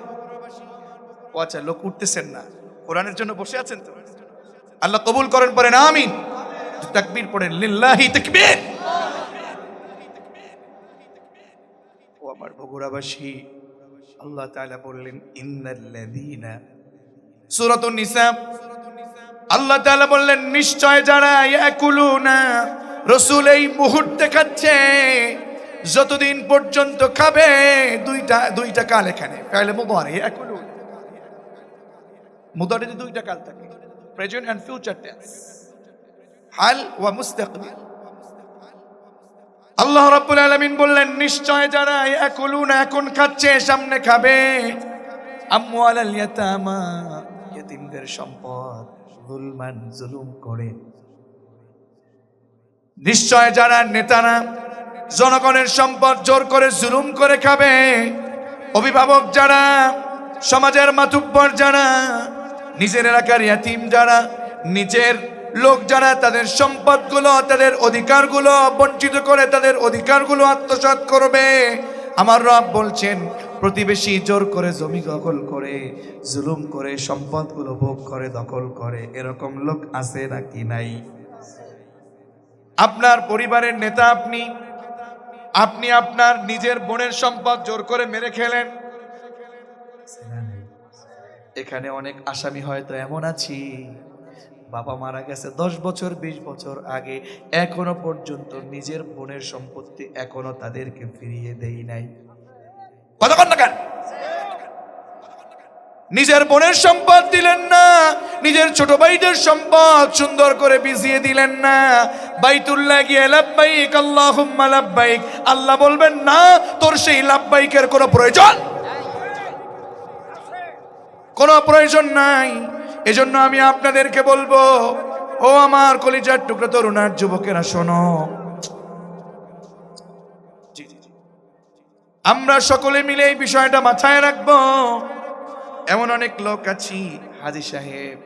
Speaker 1: ও আচ্ছা, লোক উঠতেছেন না, কোরআনের জন্য বসে আছেন তো? আল্লাহ কবুল করেন, পড়েন আমিন, তাকবীর পড়েন, লিল্লাহি তাকবীর। ও আমার বগুড়াবাসী, আল্লাহ তাআলা বললেন, ইন্নাল্লাযীনা, সূরাতুন নিসা, আল্লাহ তাআলা বললেন, নিশ্চয় যারা ইয়াকুলুনা, রাসূল এই মুহূর্তে খাচ্ছে, যতদিন পর্যন্ত খাবে, দুইটা কাল এখানে ফাইলে মুদারি, ইয়াকুলুন মুদারিতে 2টা কাল থাকে, প্রেজেন্ট এন্ড ফিউচার টেন্স, হাল ওয়া মুস্তাকবিল। আল্লাহ রাব্বুল আলামিন বললেন, নিশ্চয় যারা ইয়াকুলুনা, এখন খাচ্ছে, সামনে খাবে, আমওয়ালাল ইয়াতামা, ইয়াতিমদের সম্পদ, যুলমান, জুলুম করে। নিশ্চয় যারা নেতারা জনগণের সম্পদ জোর করে জুলুম করে খাবে, অভিভাবক যারা, সমাজের মাতুব্বর যারা, নিজের এলাকার ইয়াতিম যারা, নিজের লোক যারা তাদের সম্পদগুলো, তাদের অধিকারগুলো বঞ্চিত করে, তাদের অধিকারগুলো আত্মসাৎ করবে, আমার রব বলছেন, প্রতিবেশী জোর করে জমি দখল করে, জুলুম করে, সম্পদগুলো ভোগ করে, দখল করে, এরকম লোক আছে নাকি নাই? আপনার পরিবারের নেতা আপনি আপনার নিজের বোনের সম্পদ জোর করে মেরে খেলেন। এখানে অনেক আসামি হয়তো এমন আছি, বাবা মারা গেছে 10 বছর 20 বছর আগে, এখনো পর্যন্ত নিজের বোনের সম্পত্তি, এখনো তাদেরকে ফিরিয়ে দেই নাই। কতক্ষণ না কেন? নিজের বোনের সম্পদ দিলেন না, নিজের ছোট ভাইদের সম্পদ সুন্দর করে বিছিয়ে দিলেন না। বাইতুল্লাহ গিয়ে লাব্বাইক আল্লাহুম্মা লাব্বাইক, আল্লাহ বলবেন না তোর সেই লাব্বাইকের কোনো প্রয়োজন নাই। এজন্য আমি আপনাদেরকে বলবো, ও আমার কলিজার টুকরা তরুণার যুবকেরা শোনো, আমরা সকলে মিলে এই বিষয়টা মাথায় রাখবো। এমন অনেক লোক আছি, হাজী সাহেব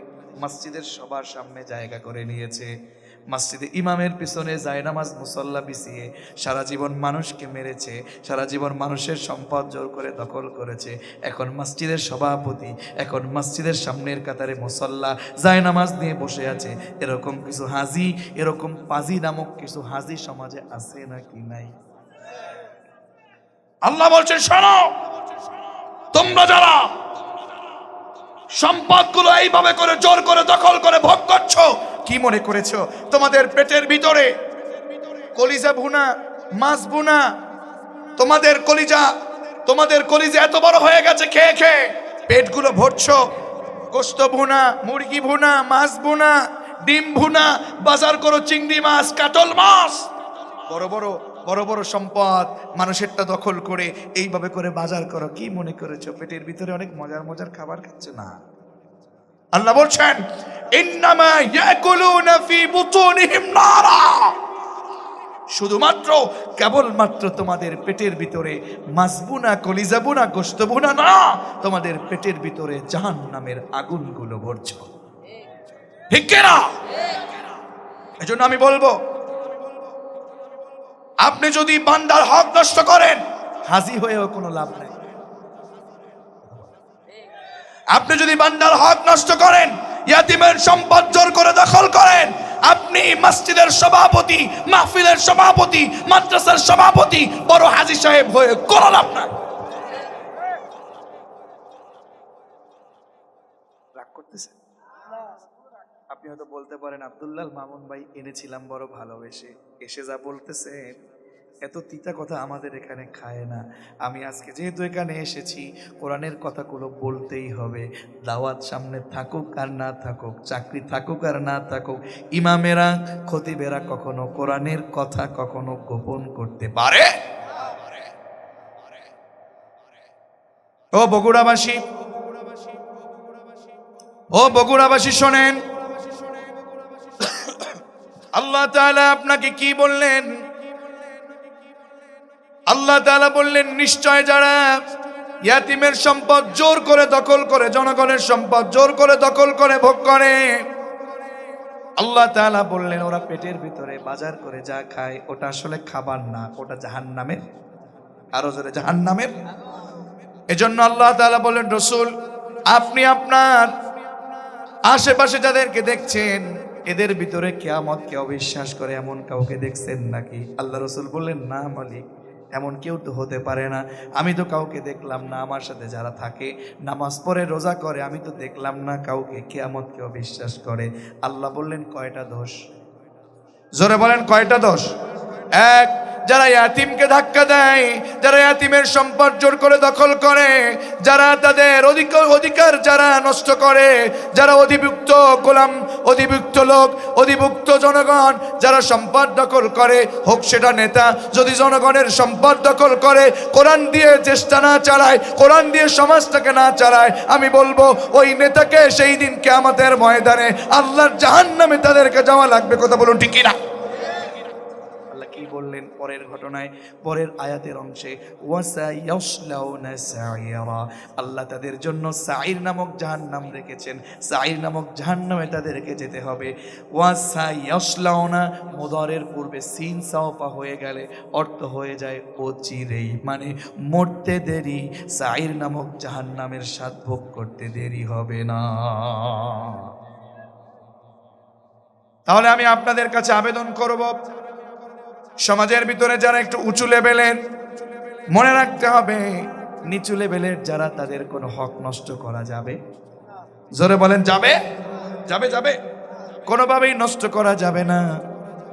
Speaker 1: মসজিদের সবার সামনে জায়গা করে নিয়েছে, মসজিদে ইমামের পিছনে জায়নামাজ মুসল্লা বিছিয়ে সারা জীবন মানুষকে মেরেছে, সারা জীবন মানুষের সম্পদ জোর করে দখল করেছে। এখন মসজিদের সভাপতি, এখন মসজিদের সামনের কাতারে মুসল্লা জায়নামাজ নিয়ে বসে আছে। এরকম কিছু হাজি, এরকম পাজি নামক কিছু হাজি সমাজে আছে নাকি নাই? আল্লাহ বলছেন, শোনো, তোমরা যারা সম্পদগুলো এইভাবে করে জোর করে দখল করে ভোগ করছো, কি মনে করেছো তোমাদের পেটের ভিতরে কলিজা ভুনা, মাছ ভুনা, তোমাদের কলিজা এত বড় হয়ে গেছে খেয়ে খেয়ে, পেটগুলো ভরছো গোশত ভুনা, মুরগি ভুনা, মাছ ভুনা, ডিম ভুনা, বাজার করো চিংড়ি মাছ, কাতল মাছ, বড় বড় সম্পদ মানুষেরটা দখল করে এইভাবে করে বাজার করো। কি মনে করেছো পেটের ভিতরে অনেক মজার মজার খাবার খাচ্ছে? না, আল্লাহ বলছেন ইন্নামা ইয়াকুলুনা ফি বুতুনিহিম নারা, শুধুমাত্র কেবলমাত্র তোমাদের পেটের ভিতরে মাসবুনা, কলিজাবুনা, গোশতবুনা না, তোমাদের পেটের ভিতরে জাহান্নামের আগুনগুলো ভরছে। ঠিক কিনা? এজন্য আমি বলবো, আপনি যদি বান্দার হক নষ্ট করেন, হাজি হয়েও কোনো লাভ নাই। আপনি যদি বান্দার হক নষ্ট করেন, ইয়াতিমের সম্পদ জোর করে দখল করেন, আপনি মসজিদের সভাপতি, মাহফিলের সভাপতি, মাদ্রাসার সভাপতি, বড় হাজি সাহেব হয়ে কোনো লাভ নাই। রাগ করতেছেন? আপনি হয়তো বলতে পারেন, আব্দুল্লাহ মামুন ভাই এনেছিলাম বড় ভালোবেসে, এসে যা বলতেছেন এত তিতা কথা আমাদের এখানে খায় না। আমি আজকে যেহেতু এখানে এসেছি, কোরআনের কথাগুলো বলতেই হবে। দাওয়াত সামনে থাকুক আর না থাকুক, চাকরি থাকুক আর না থাকুক, ইমামেরা, খতিবেরা কখনো কোরআনের কথা কখনো গোপন করতে পারে? ও বগুড়াবাসী শোনেন, আল্লাহ তাআলা আপনাকে কি বললেন? আল্লাহ তাআলা বললেন, নিশ্চয় যারা ইয়াতিমের সম্পদ জোর করে দখল করে, জনগণের সম্পদ জোর করে দখল করে ভোগ করে, আল্লাহ তাআলা বললেন ওরা পেটের ভিতরে বাজার করে যা খায় ওটা আসলে খাবার না, ওটা জাহান্নামের, আরো জোরে জাহান্নামের। এজন্য আল্লাহ তাআলা বললেন, রাসূল আপনি আপনার আশেপাশে যাদেরকে দেখছেন এদের ভিতরে কিয়ামতকে অবিশ্বাস করে এমন কাউকে দেখছেন নাকি? আল্লাহ রাসূল বললেন, না মালিক, এমন কেউ তো হতে পারে না, আমি তো কাউকে দেখলাম না। আমার সাথে যারা থাকে, নামাজ পড়ে, রোজা করে, আমি তো দেখলাম না কাউকে কিয়ামতকে অবিশ্বাস করে। আল্লাহ বললেন, কয়টা দোষ? জোরে বলেন, কয়টা দোষ? এক, যারা ইয়াতিমকে ধাক্কা দেয়, যারা ইয়াতিমের সম্পদ জোর করে দখল করে, যারা তাদের অধিকার যারা নষ্ট করে, যারা অধিভুক্ত গোলাম, অধিভুক্ত লোক, অধিভুক্ত জনগণ যারা সম্পদ দখল করে, হোক সেটা নেতা, যদি জনগণের সম্পদ দখল করে, কোরআন দিয়ে চেষ্টা না চালায়, কোরআন দিয়ে সমাজটাকে না চালায়, আমি বলবো ওই নেতাকে সেই দিন কিয়ামতের ময়দানে আল্লাহর জাহান্নামে তাদেরকে যাওয়া লাগবে। কথা বলুন ঠিক কিনা? বললেন পরের ঘটনায়, পরের আয়াতের অংশে, ওয়াসায়াসলাউনা সাইরা, আল্লাহ তাদের জন্য সাইর নামক জাহান্নাম রেখেছেন, সাইর নামক জাহান্নামে তাদেরকে যেতে হবে। ওয়াসায়াসলাউনা মুদারের পূর্বে সিন সাওফা হয়ে গেলে অর্থ হয়ে যায় অচিরেই, মানে মরতে দেরি, সাইর নামক জাহান্নামের স্বাদ ভোগ করতে দেরি হবে না। তাহলে আমি আপনাদের কাছে আবেদন করব, সমাজের ভিতরে যারা একটু উঁচু লেভেলের, মনে রাখতে হবে নিচু লেভেলের যারা, তাদের কোনো হক নষ্ট করা যাবে? জোরে বলেন, যাবে? যাবে, কোনোভাবেই নষ্ট করা যাবে না।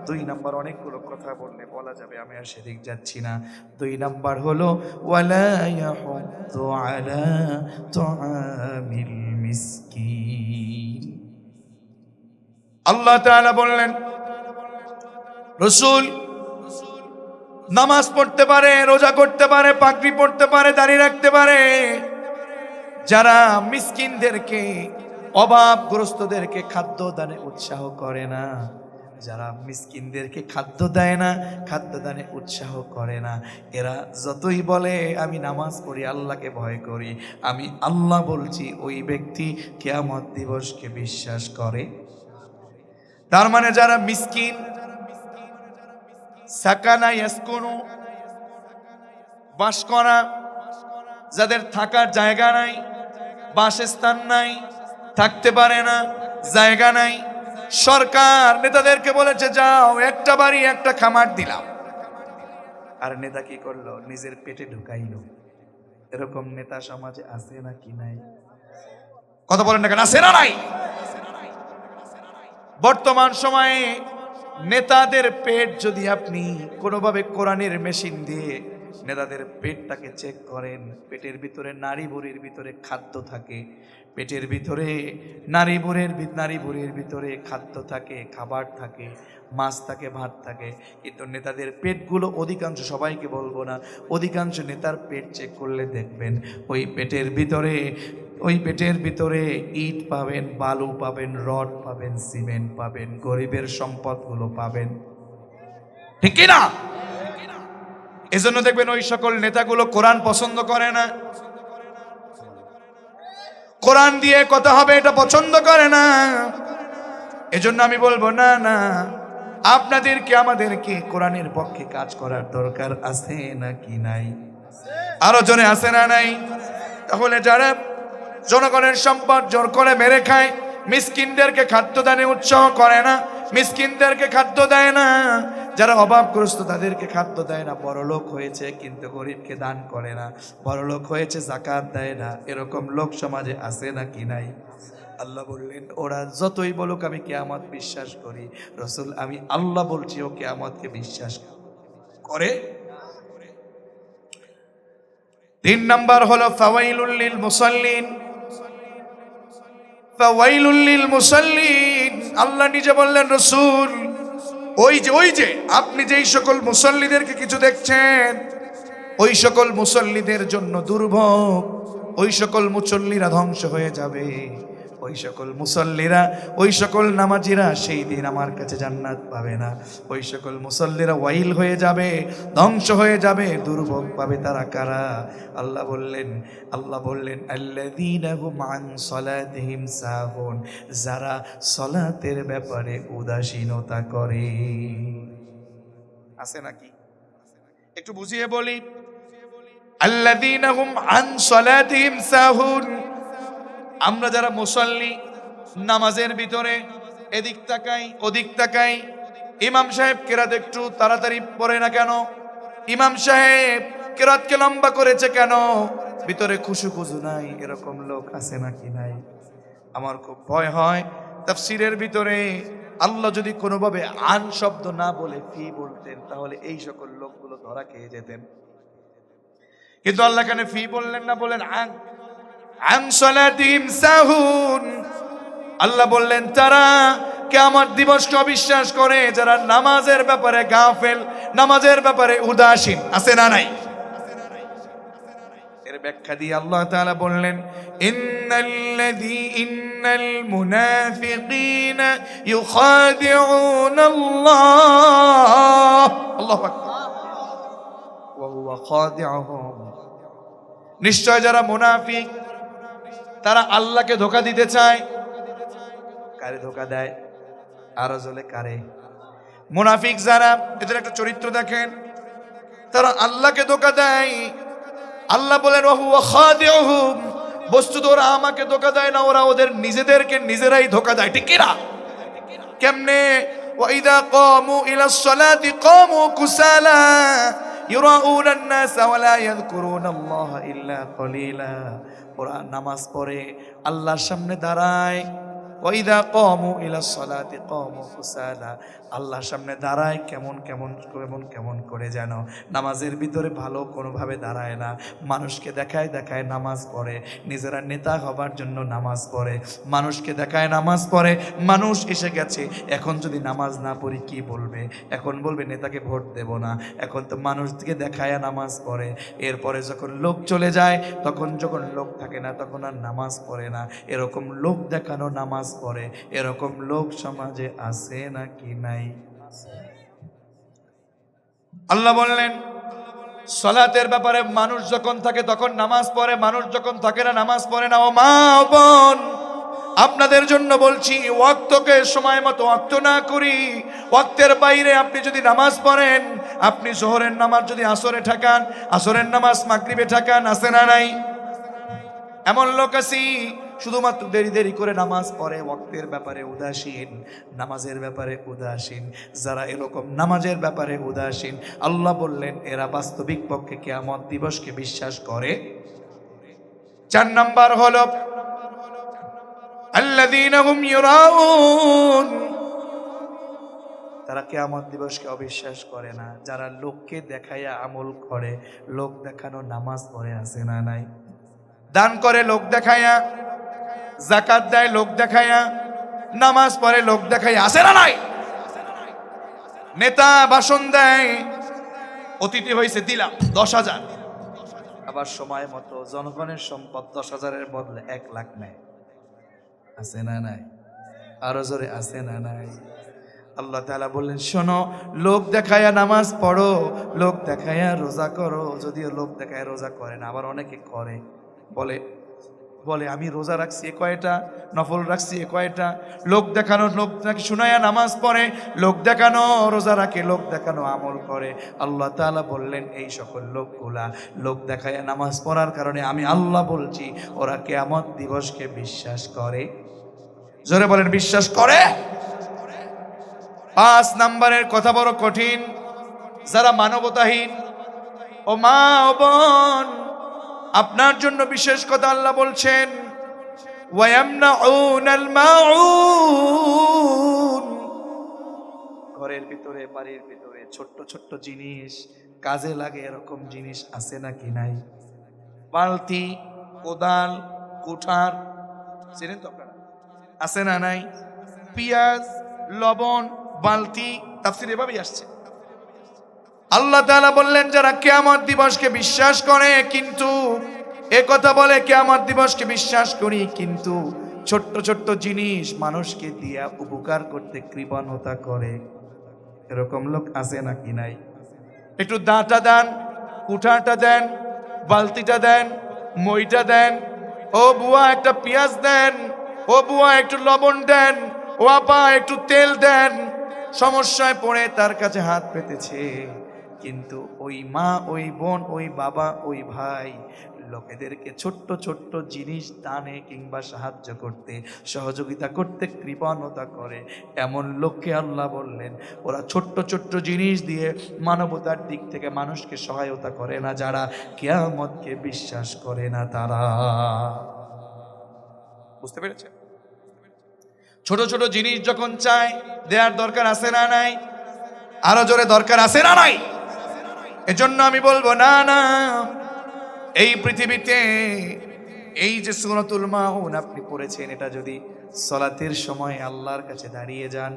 Speaker 1: 2 নাম্বার অনেকগুলো কথা বললে বলা যাবে, আমি আর সেদিক যাচ্ছি না। 2 নাম্বার হলো ওয়ালা ইয়াহুদ্দু আলা তুআমিল মিসকিন। আল্লাহ তাআলা বললেন রাসূল নামাজ পড়তে পারে, রোজা করতে পারে, পাগড়ি পড়তে পারে, দাড়ি রাখতে পারে, যারা মিসকিনদেরকে, অভাবগ্রস্তদেরকে খাদ্য দানে উৎসাহ করে না, যারা মিসকিনদেরকে খাদ্য দেয় না, খাদ্য দানে উৎসাহ করে না, এরা যতই বলে আমি নামাজ পড়ি, আল্লাহকে ভয় করি, আমি আল্লাহ বলছি ওই ব্যক্তি কিয়ামত দিবসকে বিশ্বাস করে। তার মানে যারা মিসকিন, সাকানা ইয়াসকুনু, বাস করা, যাদের থাকার জায়গা নাই, বাসস্থান নাই, থাকতে পারে না, জায়গা নাই, সরকার নেতাদেরকে বলেছে যাও একটা বাড়ি একটা খামার দিলাম, আর নেতা কি করলো? নিজের পেটে ঢুকাইলো। এরকম নেতা সমাজে আছে নাকি নাই? কথা বলেন না কেন, আছে না নাই? বর্তমান সময়ে নেতাদের পেট যদি আপনি কোনোভাবে কোরআনের মেশিন দিয়ে নেতাদের পেটটাকে চেক করেন, পেটের ভিতরে নারী বুড়ির ভিতরে খাদ্য থাকে, পেটের ভিতরে নারী বুড়ির ভিতরে খাদ্য থাকে, খাবার থাকে, মাছ থাকে, ভাত থাকে, কিন্তু নেতাদের পেটগুলো অধিকাংশ, সবাইকে বলবো না, অধিকাংশ নেতার পেট চেক করলে দেখবেন ওই পেটের ভিতরে ইট পাবেন, বালু পাবেন, রড পাবেন, সিমেন্ট পাবেন, গরিবের সম্পদগুলো পাবেন, ঠিক কি না? এজন্য দেখবেন ওই সকল নেতাগুলো কোরআন পছন্দ করে না, কোরআন দিয়ে কথা হবে এটা পছন্দ করে না। এজন্য আমি বলবো না না, আপনাদেরকে আমাদেরকে কোরআনের পক্ষে কাজ করার দরকার আছে নাকি নাই? আরো জোরে আছে না নাই? তাহলে যারা জনগণের সম্পদ জোর করে মেরে খায়, মিসকিনদেরকে খাদ্য দানে উৎসাহ করে না, মিসকিনদেরকে খাদ্য দেয় না, যারা অভাবগ্রস্ত তাদেরকে খাদ্য দেয় না, বড়লোক হয়েছে কিন্তু গরিবকে দান করে না, বড়লোক হয়েছে যাকাত দেয় না, এরকম লোক সমাজে আছে নাকি নাই? আল্লাহ বললেন ওরা যতই বলুক আমি কিয়ামত বিশ্বাস করি, রাসূল আমি আল্লাহ বলছি ও কিয়ামতকে বিশ্বাস করে। 3 নাম্বার হলো ফাওয়াইলুল লিল মুসাল্লিন। ফাওয়াইলুল লিল মুসাল্লিন, আল্লাহ নিজে বললেন রাসূল ওই যে আপনি যেই সকল মুসল্লিদেরকে কিছু দেখছেন, ওই সকল মুসল্লিদের জন্য দুর্ভোগ, ওই সকল মুসল্লিরা ধ্বংস হয়ে যাবে, ওই সকল মুসল্লিরা, ওই সকল নামাজিরা সেই দিন আমার কাছে জান্নাত পাবে না, ওই সকল মুসল্লিরা ওয়াইল হয়ে যাবে, ধ্বংস হয়ে যাবে, দুর্ভোগ পাবে। তারা কারা? আল্লাহ বললেন আল্লাযীনা হুম আন সালাতিহিম সাহুন, যারা সালাতের ব্যাপারে উদাসীনতা করে। আছে নাকি? একটু বুঝিয়ে বলি, আল্লাযীনা হুম আন সালাতিহিম সাহুন, আমরা যারা মুসল্লি, নামাজের ভিতরে এদিক তাকাই ওদিক তাকাই, ইমাম সাহেব কেরাত একটু তাড়াতাড়ি পড়ে না কেন, ইমাম সাহেব কেরাতকে লম্বা করেছে কেন, ভিতরে খুশু নাই, এরকম লোক আছে নাকি নাই? আমার খুব ভয় হয় তাফসীরের ভিতরে আল্লাহ যদি কোনোভাবে আন শব্দ না বলে ফি বলতেন, তাহলে এই সকল লোকগুলো ধরা খেয়ে যেতেন, কিন্তু আল্লাহ কেন ফি বললেন না, বলেন আন আন সালাতিহিম সাহুন। আল্লাহ বললেন তারা কিয়ামত দিবসকে অবিশ্বাস করে, যারা নামাজের ব্যাপারে গাফেল, নামাজের ব্যাপারে উদাসীন, আছে না নাই? এর ব্যাখ্যা দিয়ে আল্লাহ তাআলা বললেন ইন্নাল মুনাফিকিনা ইউখাদিউনাল্লাহ, আল্লাহু আকবার, ওয়া হুয়া খাদিউহুম, নিশ্চয় যারা মুনাফিক তারা আল্লাহকে ধোঁকা দিতে চায়। কারে ধোঁকা দেয়? আরো জলে কারে? মুনাফিক যারা, এদের একটা চরিত্র দেখেন, তারা আল্লাহকে ধোঁকা দেয়। আল্লাহ বলেন ওয়া হুয়া খাদিউহুম, বস্তুত ওরা আমাকে ধোঁকা দেয় না, ওরা ওদের নিজেদেরকে নিজেরাই ধোঁকা দেয়, ঠিক কি না? কেমনে? ওয়া ইযা কামু ইলাস সালাতি কামু কুসালা ইউরাউনা আন-নাস ওয়া লা ইয়াযকুরুনাল্লাহা ইল্লা কলিলা। ওরা নামাজ পড়ে, আল্লাহর সামনে দাঁড়ায়, ওয়া ইযা ক্বামু ইলাস সালাতি ক্বামু কুসালা, আল্লাহর সামনে দাঁড়ায় কেমন কেমন কেমন কেমন করে যেন নামাজের ভিতরে ভালো কোনোভাবে দাঁড়ায় না, মানুষকে দেখায় দেখায় নামাজ পড়ে, নিজেরা নেতা হবার জন্য নামাজ পড়ে, মানুষকে দেখায় নামাজ পড়ে। মানুষ এসে গেছে, এখন যদি নামাজ না পড়ি কি বলবে, এখন বলবে নেতাকে ভোট দেব না, এখন তো মানুষকে দেখায় নামাজ পড়ে। এরপরে যখন লোক চলে যায়, তখন যখন লোক থাকে না তখন আর নামাজ পড়ে না, এরকম লোক দেখানো নামাজ পড়ে। এরকম লোক সমাজে আছে নাকি নাই? আল্লাহ বললেন সালাতের ব্যাপারে মানুষ যখন থাকে তখন নামাজ পড়ে, মানুষ যখন থাকে না নামাজ পড়ে না। ও মা ও বোন, আপনাদের জন্য বলছি, ওয়াক্তকে সময় মতো ওয়াক্ত না করি, ওয়াক্তের বাইরে আপনি যদি নামাজ পড়েন, আপনি জোহরের নামাজ যদি আসরে ঠেকান, আসরের নামাজ মাগরিবে ঠেকান, আছে না নাই? এমন লোক আছি শুধুমাত্র দেরি দেরি করে নামাজ পড়ে, ওয়াক্তের ব্যাপারে উদাসীন, নামাজের ব্যাপারে উদাসীন। যারা এরকম নামাজের ব্যাপারে উদাসীন, আল্লাহ বললেন এরা বাস্তবিক পক্ষে কিয়ামত দিবসকে বিশ্বাস করে। 4 নাম্বার হলো আল্লাযীনা হুম ইউরাউন, তারা কিয়ামত দিবসকে অবিশ্বাস করে না, যারা লোককে দেখাইয়া আমল করে, লোক দেখানো নামাজ পড়ে, আছে না নাই? দান করে লোক দেখাইয়া, যাকাত দেয় লোক দেখাইয়া, নামাজ পড়ে লোক দেখাইয়া, আছে না নাই? নেতা ভাষণ দেয়, অতিথি হয়েছে দিলাম 10,000, আবার সময় মতো জনগণের সম্পদ 10,000-এর বদলে 1 লাখ নেয়, আছে না নাই? আরো জোরে আছে না নাই? আল্লাহ তাআলা বললেন শোনো, লোক দেখায়া নামাজ পড়ো, লোক দেখায়া রোজা করো। যদিও লোক দেখায় রোজা করে না, আবার অনেকে করে, বলে বলে আমি রোজা রাখছি এ কয়টা, নফল রাখছি এ কয়টা। লোক দেখানো, লোক নাকি শুনায়া নামাজ পড়ে, লোক দেখানো রোজা রাখে, লোক দেখানো আমল করে। আল্লাহ তাআলা বললেন এই সকল লোকগুলা লোক দেখায়া নামাজ পড়ার কারণে আমি আল্লাহ বলছি ওরা কিয়ামত দিবসকে বিশ্বাস করে। জোরে বলেন বিশ্বাস করে। 5 নাম্বারের কথা বড় কঠিন, যারা মানবতাহীন। ও মা ও বোন, আপনার জন্য বিশেষ কথা আল্লাহ বলছেন ওয়ায়ামনাউনাল মাউন, ঘরের ভিতরে বাড়ির ভিতরে ছোট্ট ছোট্ট জিনিস কাজে লাগে, এরকম জিনিস আছে নাকি নাই? বালতি, কোদাল, কুঠার, চিনেন তো আপনারা, আছে না নাই? পেঁয়াজ, লবণ, বালতি, তাফসীর এভাবেই আসছে। আল্লাহ তাআলা বললেন যারা কিয়ামত দিবসকে বিশ্বাস করে, কিন্তু কথা বলে কিয়ামত দিবসকে বিশ্বাস করি, কিন্তু ছোট্ট ছোট্ট জিনিস মানুষকে দিয়া উপকার করতে কৃপণতা করে, এরকম লোক আছে নাকি নাই? একটু দাঁটা দেন, কুঠারটা দেন, বালতিটা দেন, মইটা দেন, ও বুয়া একটা পেঁয়াজ দেন, ও বুয়া একটু লবণ দেন, ও আপা একটু তেল দেন। সমস্যায় পড়ে তার কাছে হাত পেতেছে, কিন্তু ওই মা, ওই বোন, ওই বাবা, ওই ভাই লোকেদেরকে ছোট্ট ছোট্ট জিনিস দানে কিংবা সাহায্য করতে, সহযোগিতা করতে কৃপণতা করে। এমন লোককে আল্লাহ বললেন ওরা ছোট্ট ছোট্ট জিনিস দিয়ে মানবতার দিক থেকে মানুষকে সহায়তা করে না, যারা কিয়ামতকে বিশ্বাস করে না তারা। বুঝতে পেরেছেন? ছোট ছোট জিনিস যখন চায় দেওয়ার দরকার আছে না নাই? আরো জোরে দরকার আছে না নাই? এজন্য আমি বলবো না না, এই পৃথিবীতে এই যে সূরাতুল মাউন আপনি পড়েছেন, এটা যদি সলাতের সময় আল্লাহর কাছে দাঁড়িয়ে যান,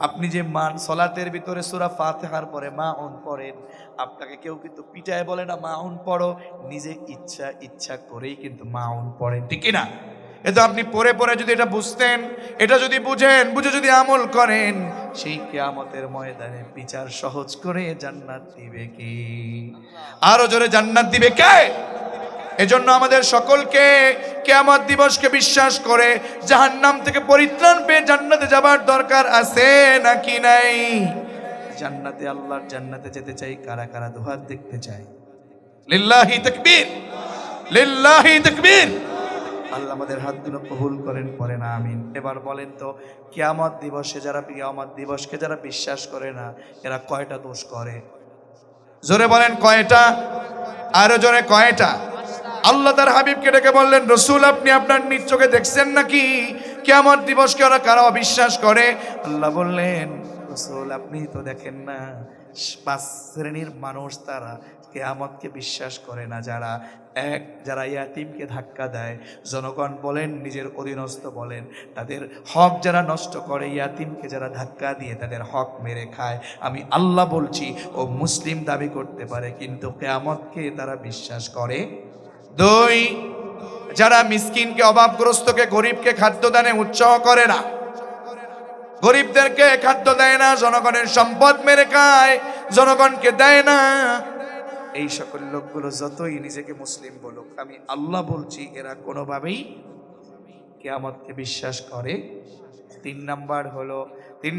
Speaker 1: আপনি যে সলাতের ভিতরে সূরা ফাতিহার পরে মাউন পড়েন, আপনাকে কেউ কিন্তু পিটায় বলে না মাউন পড়ো, নিজে ইচ্ছা করেই কিন্তু মাউন পড়েন, ঠিক না? এটা আপনি পড়ে পড়ে যদি এটা বুঝতেন, এটা যদি বুঝেন, বুঝে যদি আমল করেন, সেই কিয়ামতের ময়দানে বিচার সহজ করে জান্নাত দিবে কি? আরো জোরে জান্নাত দিবে কে? এজন্য আমাদের সকলকে কিয়ামত দিবসকে বিশ্বাস করে জাহান্নাম থেকে পরিত্রাণ পেয়ে জান্নাতে যাবার দরকার আছে নাকি নাই? জান্নাতে, আল্লাহর জান্নাতে যেতে চাই কারা কারা? দুহাত দেখতে চাই। লিল্লাহি তাকবীর, লিল্লাহি তাকবীর। আল্লাহ আমাদের হাতগুলো কবুল করেন, পড়েন আমিন। এবার বলেন তো, কিয়ামত দিবসে যারা, কিয়ামত দিবসকে যারা বিশ্বাস করে না, এরা কয়টা দোষ করে? জোরে বলেন কয়টা? আরো জোরে কয়টা? আল্লাহ তার হাবিবকে ডেকে বললেন, রসুল আপনি আপনার নিজ চোখে দেখছেন নাকি কিয়ামত দিবসকে ওরা কারা অবিশ্বাস করে? আল্লাহ বললেন, রাসূল আপনি তো দেখেন না, 5 শ্রেণীর মানুষ তারা কিয়ামতকে বিশ্বাস করে না। যারা ইয়াতিমকে ধাক্কা দেয়, জনগণ বলেন নিজের অধীনস্থ বলেন, তাদের হক যারা নষ্ট করে, ইয়াতিমকে যারা ধাক্কা দিয়ে তাদের হক মেরে খায়, আমি আল্লাহ বলছি ও মুসলিম দাবি করতে পারে কিন্তু কিয়ামতকে তারা বিশ্বাস করে। 2, যারা মিসকিনকে, অভাবগ্রস্তকে, গরিবকে খাদ্যদানে উৎসাহ করে না, গরিবদেরকে খাদ্য দেয় না, জনগণের সম্পদ মেরে খায়, জনগণকে দেয় না, এই সকল লোকগুলো যতই নিজেকে মুসলিম বলুক, আমি আল্লাহ বলছি এরা কোনোভাবেই কিয়ামতকে বিশ্বাস করে। 3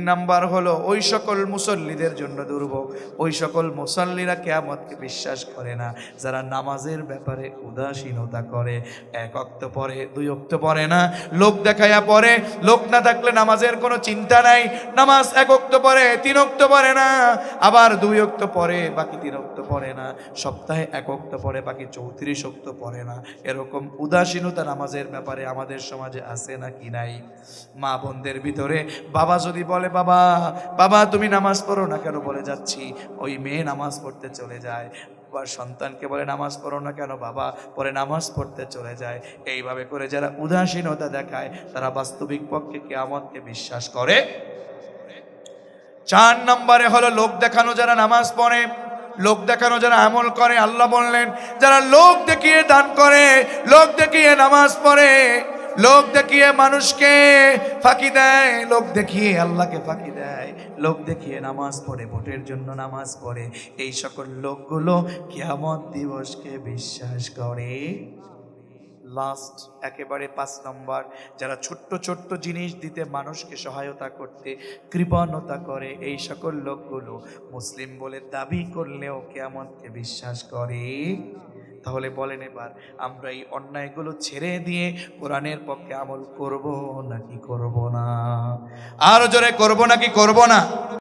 Speaker 1: নাম্বার হলো ওই সকল মুসল্লিদের জন্য দুর্ভোগ, ওই সকল মুসল্লিরা কিয়ামতকে বিশ্বাস করে না যারা নামাজের ব্যাপারে উদাসীনতা করে। 1 ওয়াক্ত পড়ে, 2 ওয়াক্ত পড়ে না, লোক দেখায়া পড়ে, লোক না থাকলে নামাজের কোনো চিন্তা নাই, নামাজ 1 ওয়াক্ত পড়ে, 3 ওয়াক্ত পড়ে না, আবার 2 ওয়াক্ত পড়ে, বাকি 3 ওয়াক্ত পড়ে না, সপ্তাহে 1 ওয়াক্ত পড়ে, বাকি 34 ওয়াক্ত পড়ে না। এরকম উদাসীনতা নামাজের ব্যাপারে আমাদের সমাজে আছে নাকি নাই? মা বোনদের ভিতরে বাবা যদি বলে, বাবা বাবা তুমি নামাজ পড়ো না কেন, বলে যাচ্ছি, ওই মেয়ে নামাজ পড়তে চলে যায়। আবার সন্তানকে বলে নামাজ পড়ো না কেন, বাবা পরে নামাজ পড়তে চলে যায়। এইভাবে করে যারা উদাসীনতা দেখায় তারা বাস্তবিক পক্ষে কিয়ামতকে বিশ্বাস করে। 4 নম্বরে হলো লোক দেখানো যারা নামাজ পড়ে, লোক দেখানো যারা আমল করে। আল্লাহ বললেন যারা লোক দেখিয়ে দান করে, লোক দেখিয়ে নামাজ পড়ে, লোক দেখিয়ে মানুষকে ফাঁকি দেয়, লোক দেখিয়ে আল্লাহকে ফাঁকি দেয়, লোক দেখিয়ে নামাজ পড়ে, ভোটের জন্য নামাজ পড়ে, এই সকল লোকগুলো কিয়ামত দিবসকে বিশ্বাস করে। লাস্ট একেবারে 5 নম্বর, যারা ছোট্ট ছোট্ট জিনিস দিতে, মানুষকে সহায়তা করতে কৃপণতা করে, এই সকল লোকগুলো মুসলিম বলে দাবি করলেও কিয়ামতকে বিশ্বাস করে। তাহলে বলেন এবার আমরা এই অন্যায়গুলো ছেড়ে দিয়ে কোরআনের পক্ষে আমল করব নাকি করব না? আরো জোরে করব নাকি করব না?